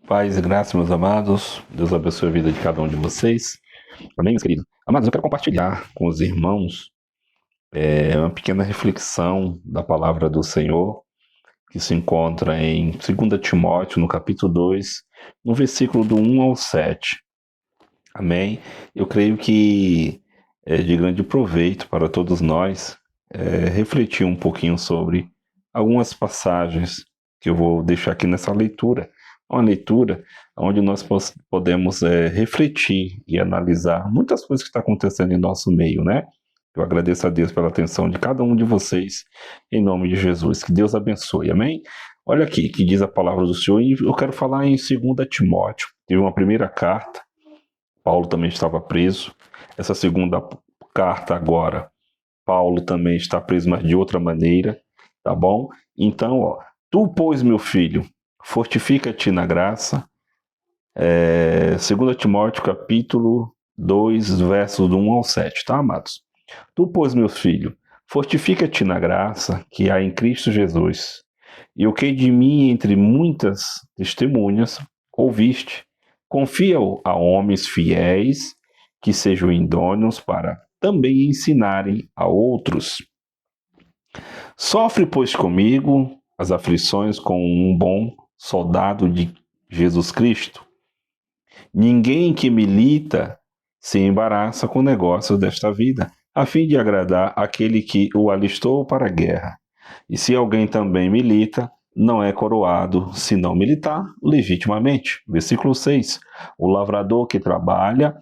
Paz e graça, meus amados. Deus abençoe a vida de cada um de vocês. Amém, meus queridos? Amados, eu quero compartilhar com os irmãos uma pequena reflexão da palavra do Senhor, que se encontra em 2 Timóteo, no capítulo 2, no versículo do 1 ao 7. Amém? Eu creio que é de grande proveito para todos nós refletir um pouquinho sobre algumas passagens que eu vou deixar aqui nessa leitura. Uma leitura onde nós podemos refletir e analisar muitas coisas que estão acontecendo em nosso meio, né? Eu agradeço a Deus pela atenção de cada um de vocês, em nome de Jesus. Que Deus abençoe, amém? Olha aqui, que diz a palavra do Senhor, e eu quero falar em 2 Timóteo. Teve uma primeira carta, Paulo também estava preso. Essa segunda carta agora, Paulo também está preso, mas de outra maneira, tá bom? Então, tu, pois, meu filho, fortifica-te na graça. 2 Timóteo, capítulo 2, versos do 1 ao 7, tá, amados? Tu, pois, meu filho, fortifica-te na graça que há em Cristo Jesus. E o que de mim, entre muitas testemunhas, ouviste, confia-o a homens fiéis, que sejam idôneos para também ensinarem a outros. Sofre, pois, comigo as aflições com um bom soldado de Jesus Cristo. Ninguém que milita se embaraça com negócios desta vida, a fim de agradar aquele que o alistou para a guerra. E se alguém também milita, não é coroado, se não militar, legitimamente. Versículo 6. O lavrador que trabalha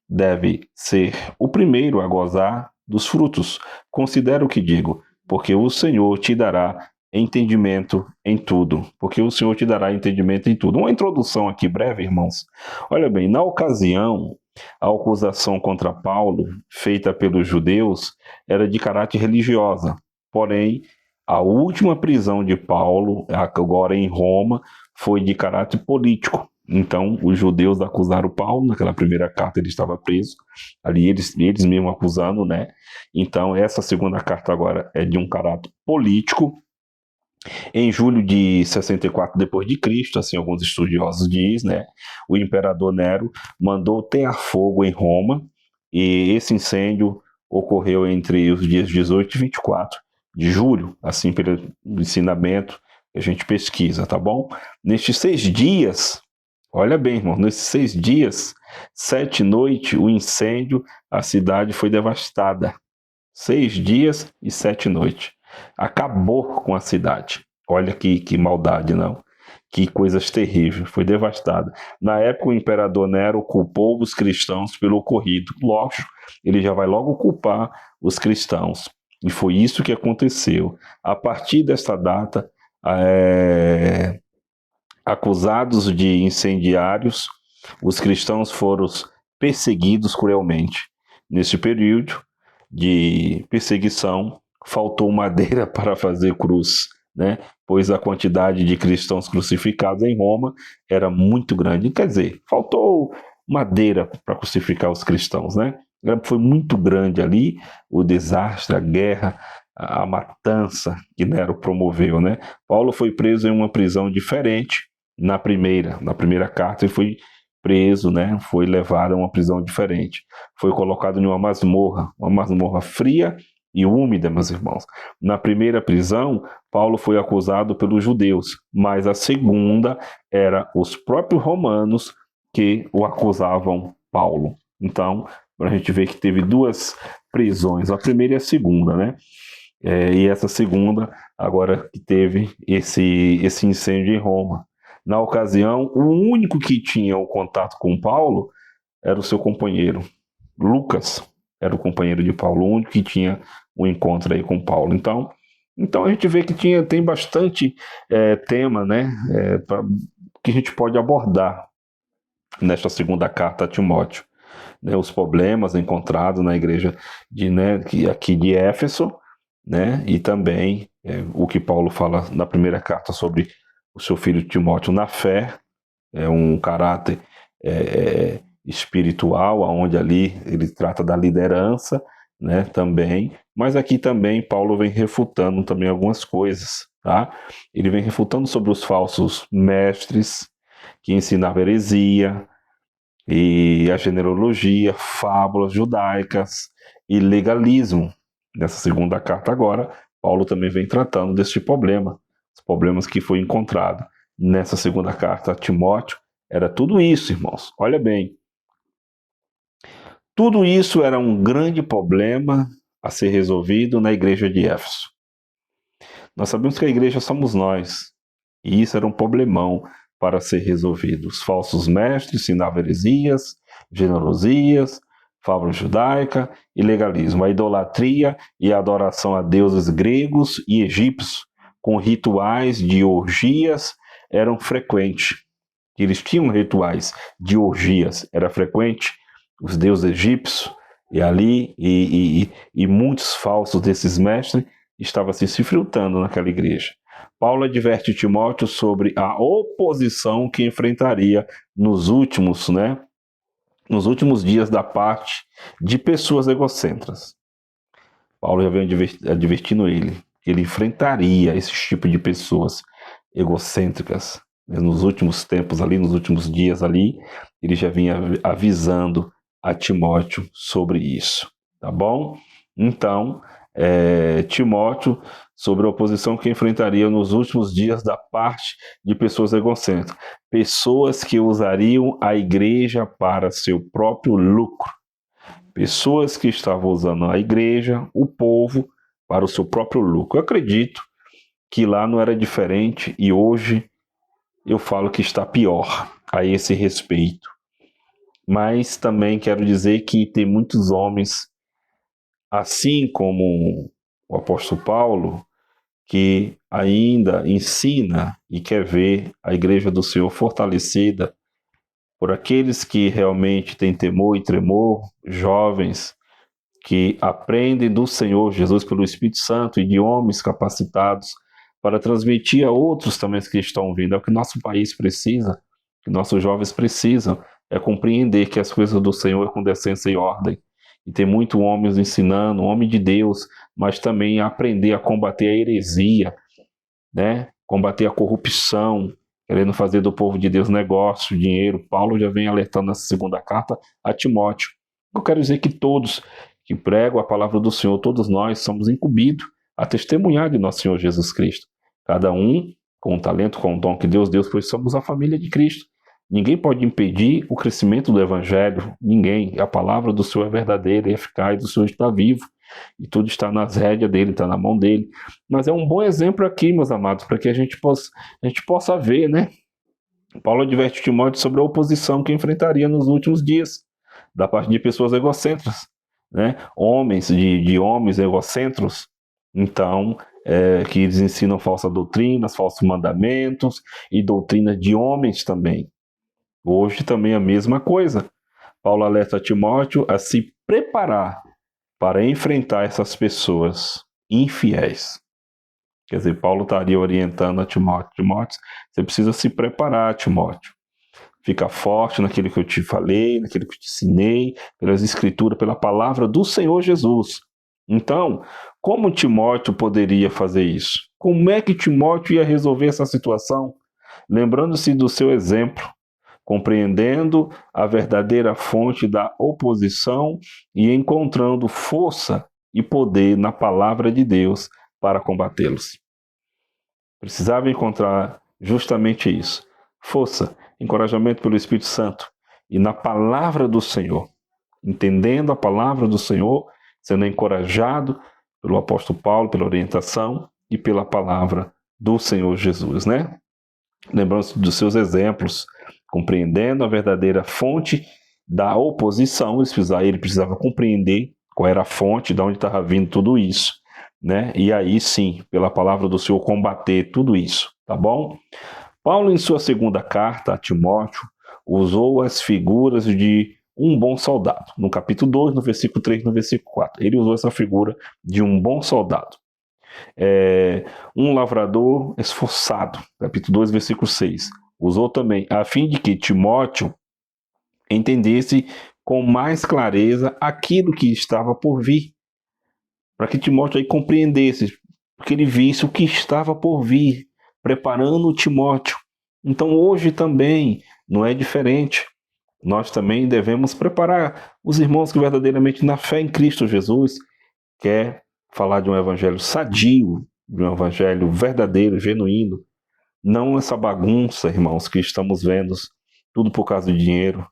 deve ser o primeiro a gozar dos frutos. Considera o que digo, porque o Senhor te dará entendimento em tudo. Porque o Senhor te dará entendimento em tudo. Uma introdução aqui breve, irmãos. Olha bem, na ocasião, a acusação contra Paulo, feita pelos judeus, era de caráter religiosa. Porém, a última prisão de Paulo, agora em Roma, foi de caráter político. Então, os judeus acusaram Paulo, naquela primeira carta ele estava preso, ali eles mesmos acusando, né? Então, essa segunda carta agora é de um caráter político. Em julho de 64 depois de Cristo, assim alguns estudiosos dizem, né? O imperador Nero mandou tear fogo em Roma, e esse incêndio ocorreu entre os dias 18 e 24 de julho, assim pelo ensinamento que a gente pesquisa, tá bom? Nestes 6 dias, olha bem, irmão, nesses 6 dias, 7 noites, o incêndio, a cidade foi devastada. 6 dias e 7 noites. Acabou com a cidade. Olha que maldade, não? Que coisas terríveis. Foi devastada. Na época, o imperador Nero culpou os cristãos pelo ocorrido. Lógico, ele já vai logo culpar os cristãos. E foi isso que aconteceu. A partir desta data, acusados de incendiários, os cristãos foram perseguidos cruelmente. Nesse período de perseguição, faltou madeira para fazer cruz, né? Pois a quantidade de cristãos crucificados em Roma era muito grande. Quer dizer, faltou madeira para crucificar os cristãos, né? Foi muito grande ali o desastre, a guerra, a matança que Nero promoveu, né? Paulo foi preso em uma prisão diferente na primeira carta ele foi preso, né? Foi levado a uma prisão diferente. Foi colocado em uma masmorra fria e úmida, meus irmãos. Na primeira prisão, Paulo foi acusado pelos judeus, mas a segunda era os próprios romanos que o acusavam Paulo. Então, a gente vê que teve duas prisões, a primeira e a segunda, né? E essa segunda, agora que teve esse incêndio em Roma. Na ocasião, o único que tinha o contato com Paulo era o seu companheiro. Lucas era o companheiro de Paulo, o único que tinha um encontro aí com Paulo. Então a gente vê que tem bastante tema, né, que a gente pode abordar nesta segunda carta a Timóteo. Né, os problemas encontrados na igreja aqui de Éfeso, né, e também o que Paulo fala na primeira carta sobre o seu filho Timóteo na fé, um caráter espiritual, onde ali ele trata da liderança, né, também, mas aqui também Paulo vem refutando também algumas coisas, tá? Ele vem refutando sobre os falsos mestres, que ensinava heresia e a genealogia, fábulas judaicas e legalismo. Nessa segunda carta agora, Paulo também vem tratando deste problema, os problemas que foi encontrado nessa segunda carta a Timóteo. Era tudo isso, irmãos. Olha bem, tudo isso era um grande problema a ser resolvido na igreja de Éfeso. Nós sabemos que a igreja somos nós, e isso era um problemão para ser resolvido. Os falsos mestres ensinavam heresias, genealosias, fábula judaica e legalismo. A idolatria e a adoração a deuses gregos e egípcios, com rituais de orgias, eram frequentes. Eles tinham rituais de orgias, era frequente, os deuses egípcios, e ali, e muitos falsos desses mestres estavam se infiltrando naquela igreja. Paulo adverte Timóteo sobre a oposição que enfrentaria nos últimos dias da parte de pessoas egocêntricas. Paulo já vem advertindo ele que ele enfrentaria esse tipo de pessoas egocêntricas. Nos últimos tempos ali, nos últimos dias ali, ele já vinha avisando a Timóteo sobre isso, tá bom? Então, Timóteo, sobre a oposição que enfrentaria nos últimos dias da parte de pessoas egocêntricas, pessoas que usariam a igreja para seu próprio lucro, pessoas que estavam usando a igreja, o povo, para o seu próprio lucro. Eu acredito que lá não era diferente e hoje eu falo que está pior a esse respeito. Mas também quero dizer que tem muitos homens, assim como o apóstolo Paulo, que ainda ensina e quer ver a igreja do Senhor fortalecida por aqueles que realmente têm temor e tremor, jovens que aprendem do Senhor Jesus pelo Espírito Santo e de homens capacitados para transmitir a outros também que estão vindo. É o que nosso país precisa, que nossos jovens precisam, é compreender que as coisas do Senhor é com decência e ordem. E tem muito homens ensinando, homem de Deus, mas também aprender a combater a heresia, né? Combater a corrupção, querendo fazer do povo de Deus negócio, dinheiro. Paulo já vem alertando nessa segunda carta a Timóteo. Eu quero dizer que todos que pregam a palavra do Senhor, todos nós somos incumbidos a testemunhar de nosso Senhor Jesus Cristo. Cada um com o talento, com o dom que Deus deu, pois somos a família de Cristo. Ninguém pode impedir o crescimento do Evangelho, ninguém. A palavra do Senhor é verdadeira e eficaz, o Senhor está vivo, e tudo está nas rédeas dele, está na mão dele. Mas é um bom exemplo aqui, meus amados, para que a gente possa ver, né? Paulo adverte Timóteo sobre a oposição que enfrentaria nos últimos dias, da parte de pessoas egocêntricas, né? Homens, de homens egocêntricos, então, que eles ensinam falsas doutrinas, falsos mandamentos e doutrinas de homens também. Hoje também a mesma coisa. Paulo alerta Timóteo a se preparar para enfrentar essas pessoas infiéis. Quer dizer, Paulo estaria orientando a Timóteo. Timóteo, você precisa se preparar, Timóteo. Fica forte naquilo que eu te falei, naquilo que eu te ensinei, pelas escrituras, pela palavra do Senhor Jesus. Então, como Timóteo poderia fazer isso? Como é que Timóteo ia resolver essa situação? Lembrando-se do seu exemplo, compreendendo a verdadeira fonte da oposição e encontrando força e poder na palavra de Deus para combatê-los. Precisava encontrar justamente isso: força, encorajamento pelo Espírito Santo e na palavra do Senhor, entendendo a palavra do Senhor, sendo encorajado pelo apóstolo Paulo, pela orientação e pela palavra do Senhor Jesus, né? Lembrando-se dos seus exemplos, compreendendo a verdadeira fonte da oposição, ele precisava compreender qual era a fonte, de onde estava vindo tudo isso, né? E aí sim, pela palavra do Senhor, combater tudo isso, tá bom? Paulo, em sua segunda carta a Timóteo, usou as figuras de um bom soldado. No capítulo 2, no versículo 3, no versículo 4. Ele usou essa figura de um bom soldado. Um lavrador esforçado. Capítulo 2, versículo 6. Usou também, a fim de que Timóteo entendesse com mais clareza aquilo que estava por vir. Para que Timóteo aí compreendesse, porque ele visse o que estava por vir, preparando Timóteo Então hoje também não é diferente. Nós também devemos preparar os irmãos que verdadeiramente na fé em Cristo Jesus quer falar de um evangelho sadio, de um evangelho verdadeiro, genuíno, não essa bagunça, irmãos, que estamos vendo, tudo por causa de dinheiro,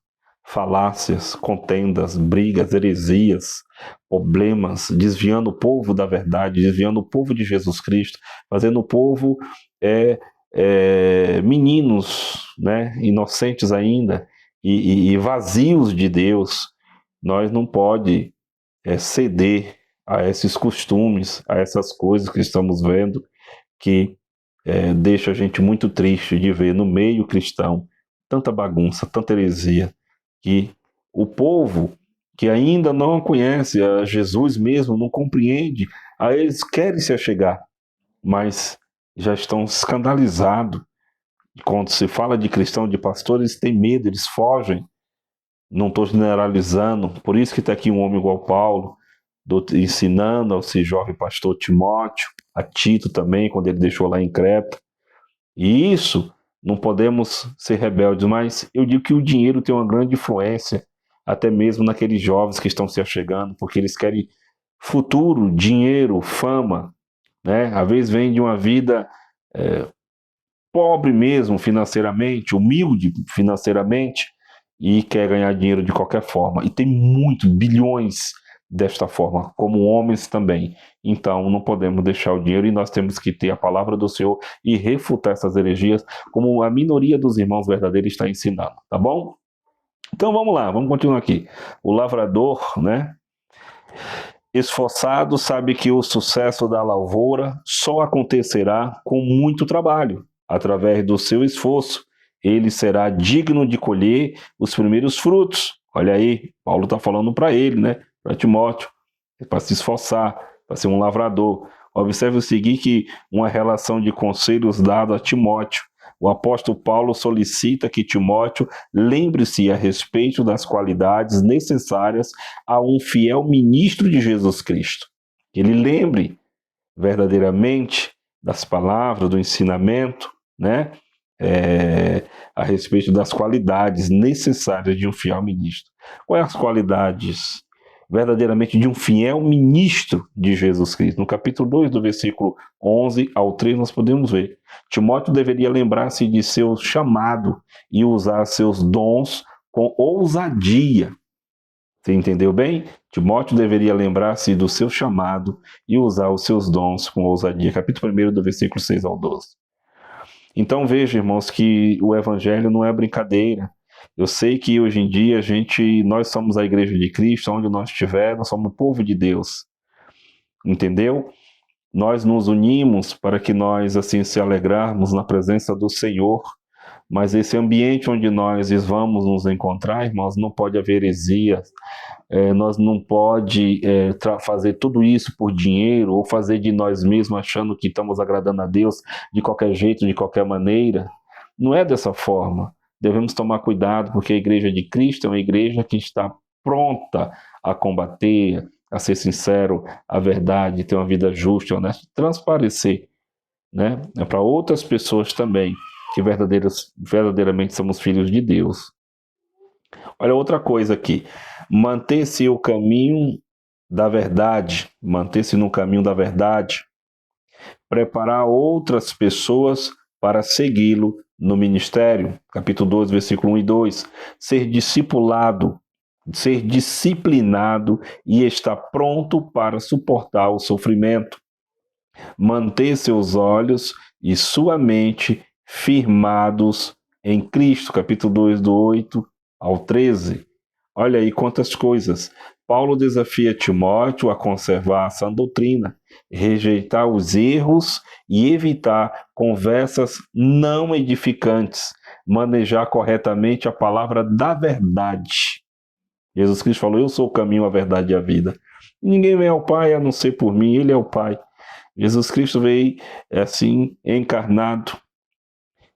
falácias, contendas, brigas, heresias, problemas, desviando o povo da verdade, desviando o povo de Jesus Cristo, fazendo o povo meninos, né, inocentes ainda e vazios de Deus. Nós não pode ceder a esses costumes, a essas coisas que estamos vendo, que deixa a gente muito triste de ver no meio cristão tanta bagunça, tanta heresia, que o povo que ainda não conhece a Jesus mesmo, não compreende, a eles querem se achegar, mas já estão escandalizados. Quando se fala de cristão, de pastores, eles têm medo, eles fogem. Não estou generalizando, por isso que está aqui um homem igual Paulo, ensinando ao esse jovem pastor Timóteo, a Tito também, quando ele deixou lá em Creta. E isso, não podemos ser rebeldes, mas eu digo que o dinheiro tem uma grande influência, até mesmo naqueles jovens que estão se achegando, porque eles querem futuro, dinheiro, fama, né? Às vezes vem de uma vida pobre mesmo financeiramente, humilde financeiramente, e quer ganhar dinheiro de qualquer forma. E tem muitos, bilhões desta forma, como homens também. Então, não podemos deixar o dinheiro e nós temos que ter a palavra do Senhor e refutar essas heresias, como a minoria dos irmãos verdadeiros está ensinando, tá bom? Então, vamos lá, vamos continuar aqui. O lavrador, né? Esforçado sabe que o sucesso da lavoura só acontecerá com muito trabalho. Através do seu esforço, ele será digno de colher os primeiros frutos. Olha aí, Paulo está falando para ele, né? Para Timóteo, para se esforçar, para ser um lavrador. Observe o seguinte, que uma relação de conselhos dado a Timóteo. O apóstolo Paulo solicita que Timóteo lembre-se a respeito das qualidades necessárias a um fiel ministro de Jesus Cristo. Que ele lembre verdadeiramente das palavras, do ensinamento, né? A respeito das qualidades necessárias de um fiel ministro. Quais as qualidades verdadeiramente de um fiel ministro de Jesus Cristo? No capítulo 2, do versículo 11 ao 3, nós podemos ver. Timóteo deveria lembrar-se de seu chamado e usar seus dons com ousadia. Você entendeu bem? Timóteo deveria lembrar-se do seu chamado e usar os seus dons com ousadia. Capítulo 1, do versículo 6 ao 12. Então veja, irmãos, que o evangelho não é brincadeira. Eu sei que hoje em dia nós somos a igreja de Cristo, onde nós estiver, nós somos o povo de Deus. Entendeu? Nós nos unimos para que nós assim se alegrarmos na presença do Senhor. Mas esse ambiente onde nós vamos nos encontrar, irmãos, não pode haver heresia. Nós não pode fazer tudo isso por dinheiro ou fazer de nós mesmos achando que estamos agradando a Deus de qualquer jeito, de qualquer maneira. Não é dessa forma. Devemos tomar cuidado, porque a igreja de Cristo é uma igreja que está pronta a combater, a ser sincero, a verdade, ter uma vida justa, honesta, transparecer, né? Para outras pessoas também, que verdadeiramente somos filhos de Deus. Olha outra coisa aqui, manter-se no caminho da verdade, preparar outras pessoas para segui-lo no ministério, capítulo 12, versículo 1 e 2, ser disciplinado e estar pronto para suportar o sofrimento, manter seus olhos e sua mente firmados em Cristo, capítulo 2, do 8 ao 13. Olha aí quantas coisas. Paulo desafia Timóteo a conservar a sã doutrina, rejeitar os erros e evitar conversas não edificantes, manejar corretamente a palavra da verdade. Jesus Cristo falou, eu sou o caminho, a verdade e a vida. E ninguém vem ao Pai a não ser por mim, Ele é o Pai. Jesus Cristo veio assim, encarnado,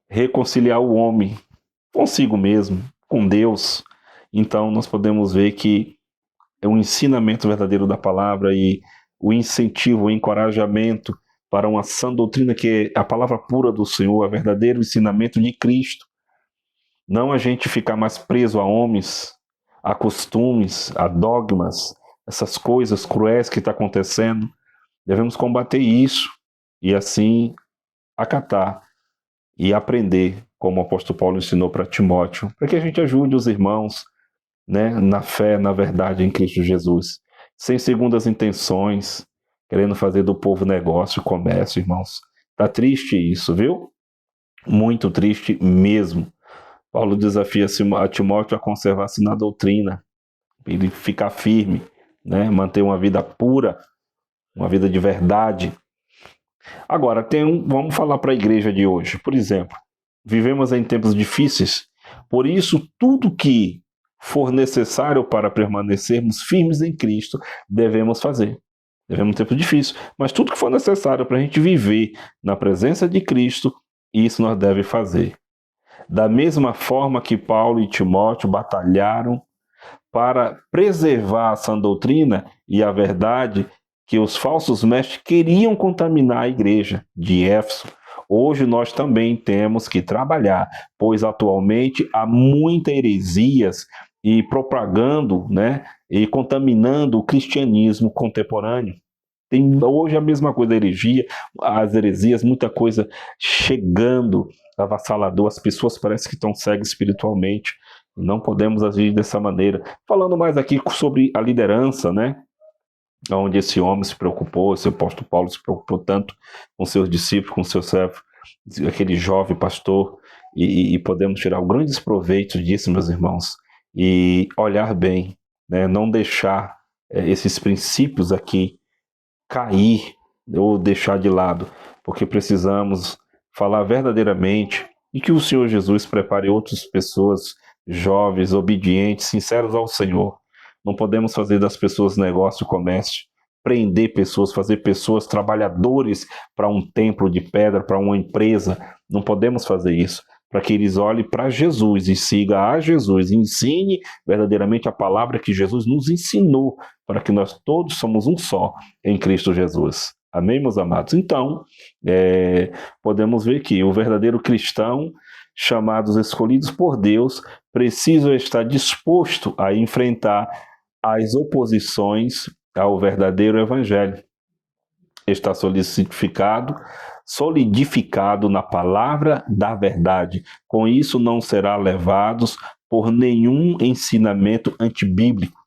reconciliar o homem consigo mesmo, com Deus. Então nós podemos ver que é um ensinamento verdadeiro da palavra e o incentivo, o encorajamento para uma sã doutrina que é a palavra pura do Senhor, o verdadeiro ensinamento de Cristo. Não a gente ficar mais preso a homens, a costumes, a dogmas, essas coisas cruéis que está acontecendo. Devemos combater isso e assim acatar e aprender, como o apóstolo Paulo ensinou para Timóteo, para que a gente ajude os irmãos, né, na fé, na verdade em Cristo Jesus, sem segundas intenções, querendo fazer do povo negócio, comércio, irmãos. Tá triste isso, viu? Muito triste mesmo. Paulo desafia a Timóteo a conservar-se na doutrina, ele ficar firme, né, manter uma vida pura, uma vida de verdade. Agora, vamos falar para a igreja de hoje. Por exemplo, vivemos em tempos difíceis, por isso tudo que for necessário para permanecermos firmes em Cristo, devemos fazer. Devemos um tempo difícil, mas tudo que for necessário para a gente viver na presença de Cristo, isso nós devemos fazer. Da mesma forma que Paulo e Timóteo batalharam para preservar a sã doutrina e a verdade que os falsos mestres queriam contaminar a igreja de Éfeso, hoje nós também temos que trabalhar, pois atualmente há muitas heresias e propagando, né, e contaminando o cristianismo contemporâneo. Tem hoje a mesma coisa, as heresias, muita coisa chegando avassalador, as pessoas parecem que estão cegas espiritualmente. Não podemos agir dessa maneira. Falando mais aqui sobre a liderança, né? Onde esse homem se preocupou, esse apóstolo Paulo se preocupou tanto com seus discípulos, com seu servo, aquele jovem pastor, e podemos tirar grandes proveitos disso, meus irmãos, e olhar bem, né? Não deixar esses princípios aqui cair ou deixar de lado, porque precisamos falar verdadeiramente e que o Senhor Jesus prepare outras pessoas jovens, obedientes, sinceros ao Senhor. Não podemos fazer das pessoas negócio, comércio, prender pessoas, fazer pessoas trabalhadores para um templo de pedra, para uma empresa. Não podemos fazer isso, para que eles olhem para Jesus e sigam a Jesus, e ensine verdadeiramente a palavra que Jesus nos ensinou, para que nós todos somos um só em Cristo Jesus. Amém, meus amados? Então, podemos ver que o verdadeiro cristão, chamados, escolhidos por Deus, precisa estar disposto a enfrentar as oposições ao verdadeiro evangelho. Está solidificado na palavra da verdade. Com isso não será levados por nenhum ensinamento antibíblico.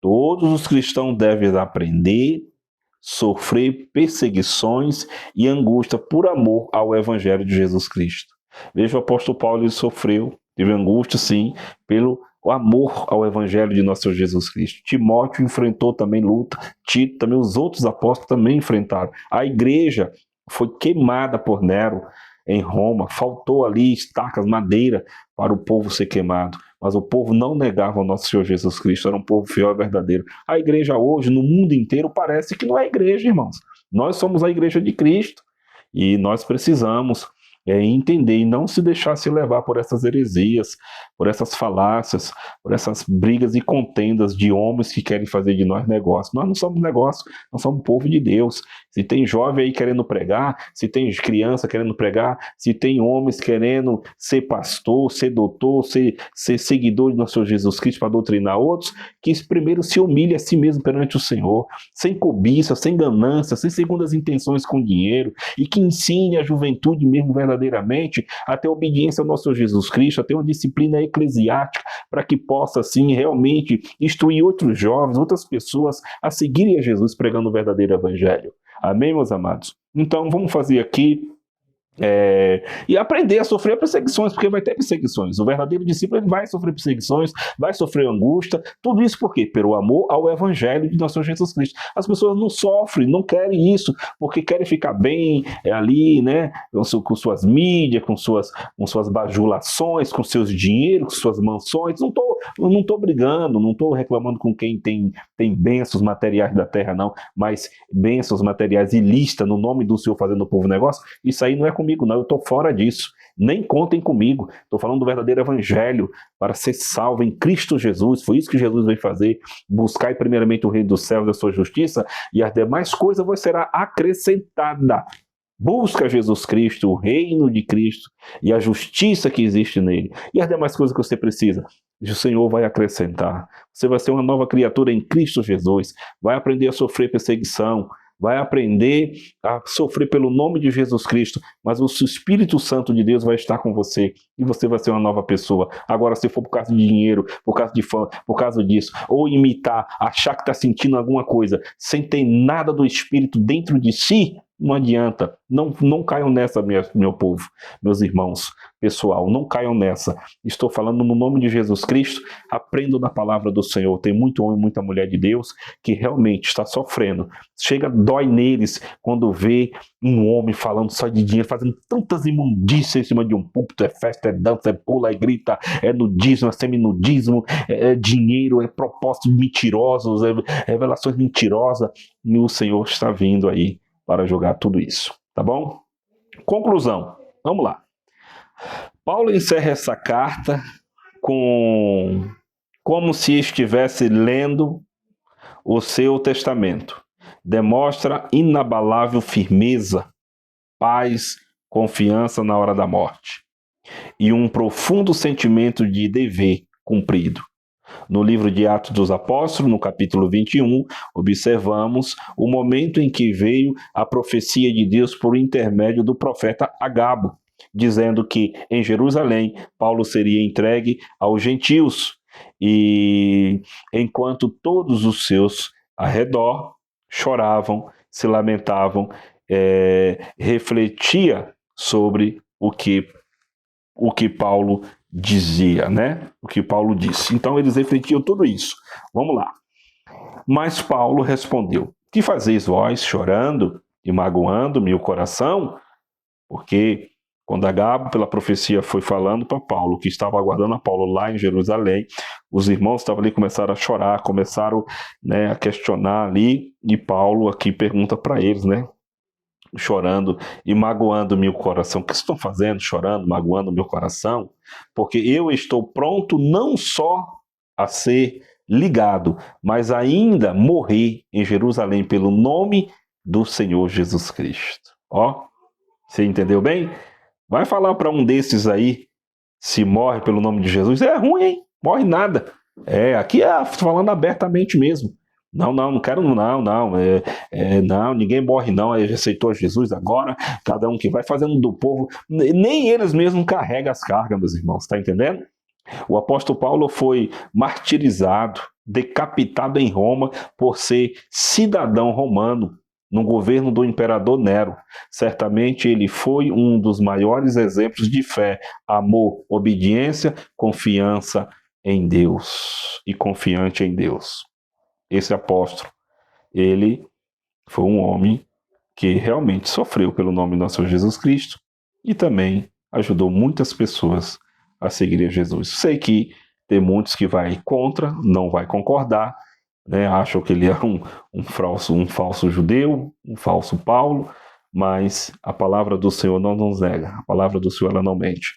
Todos os cristãos devem aprender, sofrer perseguições e angústia por amor ao evangelho de Jesus Cristo. Veja, o apóstolo Paulo, ele sofreu, teve angústia sim, pelo amor ao evangelho de nosso Senhor Jesus Cristo. Timóteo enfrentou também luta, Tito, também os outros apóstolos também enfrentaram. A igreja foi queimada por Nero em Roma, faltou ali estacas, madeira para o povo ser queimado, mas o povo não negava o nosso Senhor Jesus Cristo, era um povo fiel e verdadeiro. A igreja hoje, no mundo inteiro, parece que não é igreja, irmãos. Nós somos a igreja de Cristo e nós precisamos entender e não se deixar se levar por essas heresias, por essas falácias, por essas brigas e contendas de homens que querem fazer de nós negócio. Nós não somos negócio, nós somos povo de Deus. Se tem jovem aí querendo pregar, se tem criança querendo pregar, se tem homens querendo ser pastor, ser doutor, ser seguidor de nosso Senhor Jesus Cristo para doutrinar outros, que primeiro se humilhe a si mesmo perante o Senhor, sem cobiça, sem ganância, sem segundas intenções com dinheiro, e que ensine a juventude mesmo verdadeiramente a ter obediência ao nosso Senhor Jesus Cristo, a ter uma disciplina eclesiástica, para que possa assim realmente instruir outros jovens, outras pessoas a seguirem a Jesus pregando o verdadeiro evangelho. Amém, meus amados? Então vamos fazer aqui e aprender a sofrer perseguições, porque vai ter perseguições. O verdadeiro discípulo, ele vai sofrer perseguições, vai sofrer angústia, tudo isso por quê? Pelo amor ao evangelho de nosso Senhor Jesus Cristo. As pessoas não sofrem, não querem isso, porque querem ficar bem ali, né, com suas mídias, com suas bajulações, com seus dinheiros, com suas mansões. Não estou brigando, não estou reclamando com quem tem bênçãos materiais da terra, não, mas bênçãos materiais ilícitas no nome do Senhor fazendo o povo negócio, isso aí não é com comigo não, eu estou fora disso. Nem contem comigo. Estou falando do verdadeiro evangelho para ser salvo em Cristo Jesus. Foi isso que Jesus veio fazer. Buscai primeiramente o reino dos céus e a sua justiça, e as demais coisas vos será acrescentada. Busca Jesus Cristo, o reino de Cristo e a justiça que existe nele. E as demais coisas que você precisa, o Senhor vai acrescentar. Você vai ser uma nova criatura em Cristo Jesus. Vai aprender a sofrer perseguição. Vai aprender a sofrer pelo nome de Jesus Cristo, mas o Espírito Santo de Deus vai estar com você e você vai ser uma nova pessoa. Agora, se for por causa de dinheiro, por causa de fama, por causa disso, ou imitar, achar que está sentindo alguma coisa, sem ter nada do Espírito dentro de si, não adianta. Não caiam nessa, meu povo, meus irmãos, pessoal, não caiam nessa. Estou falando no nome de Jesus Cristo. Aprendam da palavra do Senhor. Tem muito homem, muita mulher de Deus que realmente está sofrendo. Chega, dói neles quando vê um homem falando só de dinheiro, fazendo tantas imundícias em cima de um púlpito. É festa, é dança, é pula, é grita, é nudismo, é seminudismo, é dinheiro, é propósitos mentirosos, é revelações mentirosas. E o Senhor está vindo aí para jogar tudo isso, tá bom? Conclusão, vamos lá. Paulo encerra essa carta como se estivesse lendo o seu testamento. Demonstra inabalável firmeza, paz, confiança na hora da morte e um profundo sentimento de dever cumprido. No livro de Atos dos Apóstolos, no capítulo 21, observamos o momento em que veio a profecia de Deus por intermédio do profeta Agabo, dizendo que em Jerusalém Paulo seria entregue aos gentios, e enquanto todos os seus ao redor choravam, se lamentavam, refletia sobre o que Paulo dizia, né? O que Paulo disse. Então eles refletiam tudo isso. Vamos lá. Mas Paulo respondeu: que fazeis vós, chorando e magoando-me o coração? Porque quando Agabo, pela profecia, foi falando para Paulo, que estava aguardando a Paulo lá em Jerusalém, os irmãos estavam ali, começaram a chorar, começaram, né, a questionar ali, e Paulo aqui pergunta para eles, né? Chorando e magoando meu coração. O que estão fazendo? Chorando, magoando meu coração? Porque eu estou pronto não só a ser ligado, mas ainda morrer em Jerusalém pelo nome do Senhor Jesus Cristo. Ó, você entendeu bem? Vai falar para um desses aí, se morre pelo nome de Jesus, é ruim, hein? Morre nada. Aqui falando abertamente mesmo. Não quero, não, ninguém morre não, ele aceitou Jesus agora, cada um que vai fazendo do povo, nem eles mesmos carregam as cargas, meus irmãos, tá entendendo? O apóstolo Paulo foi martirizado, decapitado em Roma por ser cidadão romano, no governo do imperador Nero. Certamente ele foi um dos maiores exemplos de fé, amor, obediência, confiança em Deus e confiante em Deus. Esse apóstolo, ele foi um homem que realmente sofreu pelo nome do nosso Senhor Jesus Cristo e também ajudou muitas pessoas a seguirem Jesus. Sei que tem muitos que vai contra, não vai concordar, né? Acham que ele é um falso judeu, um falso Paulo, mas a palavra do Senhor não nos nega, a palavra do Senhor ela não mente.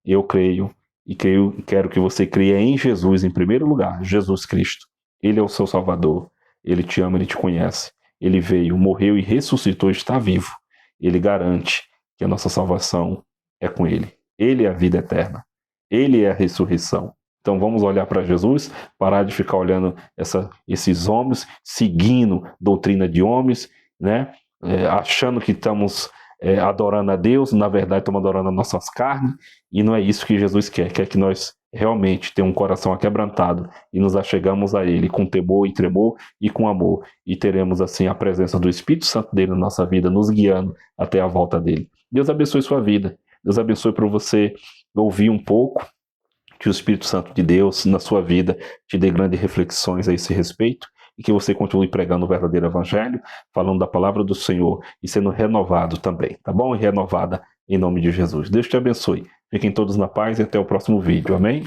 Eu creio e quero que você creia em Jesus em primeiro lugar, Jesus Cristo. Ele é o seu Salvador, Ele te ama, Ele te conhece. Ele veio, morreu e ressuscitou, está vivo. Ele garante que a nossa salvação é com Ele. Ele é a vida eterna. Ele é a ressurreição. Então vamos olhar para Jesus, parar de ficar olhando esses homens, seguindo doutrina de homens, né? Achando que estamos adorando a Deus, na verdade estamos adorando as nossas carnes, e não é isso que Jesus quer que nós realmente tenhamos um coração aquebrantado e nos achegamos a Ele com temor e tremor e com amor, e teremos assim a presença do Espírito Santo dele na nossa vida, nos guiando até a volta dele. Deus abençoe sua vida, Deus abençoe para você ouvir um pouco, que o Espírito Santo de Deus na sua vida te dê grandes reflexões a esse respeito, e que você continue pregando o verdadeiro evangelho, falando da palavra do Senhor e sendo renovado também, tá bom? E renovada em nome de Jesus. Deus te abençoe. Fiquem todos na paz e até o próximo vídeo. Amém?